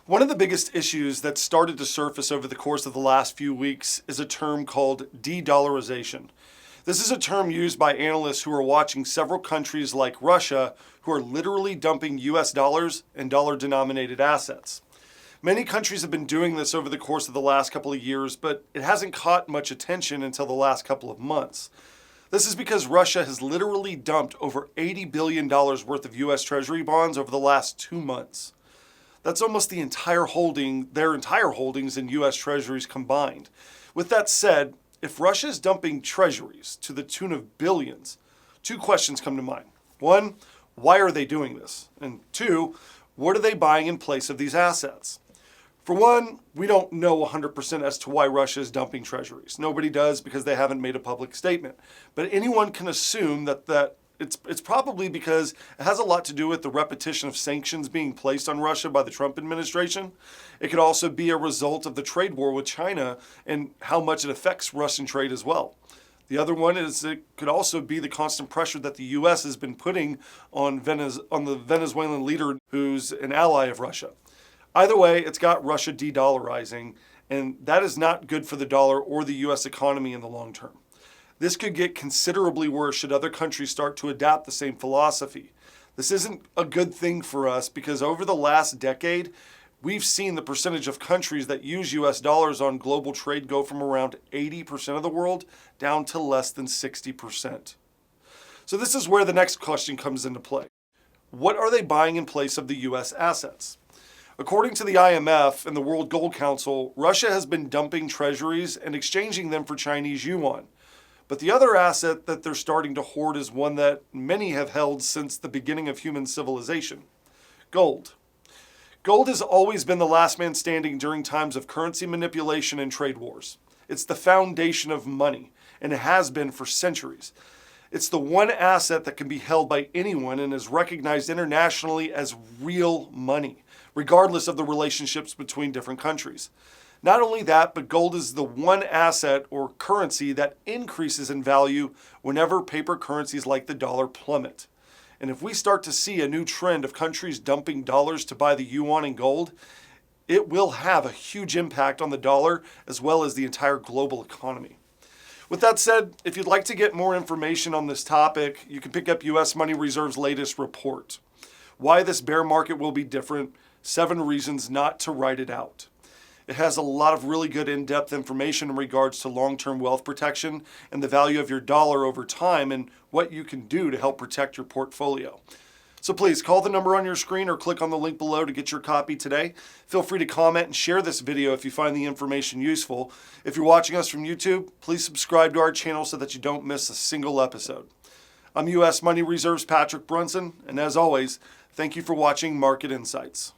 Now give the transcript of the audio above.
One of the biggest issues that started to surface over the course of the last few weeks is a term called de-dollarization. This is a term used by analysts who are watching several countries like Russia who are literally dumping US dollars and dollar-denominated assets. Many countries have been doing this over the course of the last couple of years, but it hasn't caught much attention until the last couple of months. This is because Russia has literally dumped over $80 billion worth of US Treasury bonds over the last 2 months. That's almost their entire holdings in US Treasuries combined. With that said, if Russia is dumping treasuries to the tune of billions, 2 questions come to mind. 1, why are they doing this? And 2, what are they buying in place of these assets? For one, we don't know 100% as to why Russia is dumping treasuries. Nobody does because they haven't made a public statement. But anyone can assume that it's probably because it has a lot to do with the repetition of sanctions being placed on Russia by the Trump administration. It could also be a result of the trade war with China and how much it affects Russian trade as well. The other one is it could also be the constant pressure that the U.S. has been putting on the Venezuelan leader who's an ally of Russia. Either way, it's got Russia de-dollarizing, and that is not good for the dollar or the U.S. economy in the long term. This could get considerably worse should other countries start to adopt the same philosophy. This isn't a good thing for us because over the last decade, we've seen the percentage of countries that use US dollars on global trade go from around 80% of the world down to less than 60%. So this is where the next question comes into play. What are they buying in place of the US assets? According to the IMF and the World Gold Council, Russia has been dumping treasuries and exchanging them for Chinese yuan. But the other asset that they're starting to hoard is one that many have held since the beginning of human civilization: gold. Gold has always been the last man standing during times of currency manipulation and trade wars. It's the foundation of money, and it has been for centuries. It's the one asset that can be held by anyone and is recognized internationally as real money, regardless of the relationships between different countries. Not only that, but gold is the one asset or currency that increases in value whenever paper currencies like the dollar plummet. And if we start to see a new trend of countries dumping dollars to buy the yuan and gold, it will have a huge impact on the dollar as well as the entire global economy. With that said, if you'd like to get more information on this topic, you can pick up US Money Reserve's latest report. Why this bear market will be different, 7 reasons not to write it out. It has a lot of really good in-depth information in regards to long-term wealth protection and the value of your dollar over time and what you can do to help protect your portfolio. So please call the number on your screen or click on the link below to get your copy today. Feel free to comment and share this video if you find the information useful. If you're watching us from YouTube, please subscribe to our channel so that you don't miss a single episode. I'm US Money Reserve's Patrick Brunson, and as always, thank you for watching Market Insights.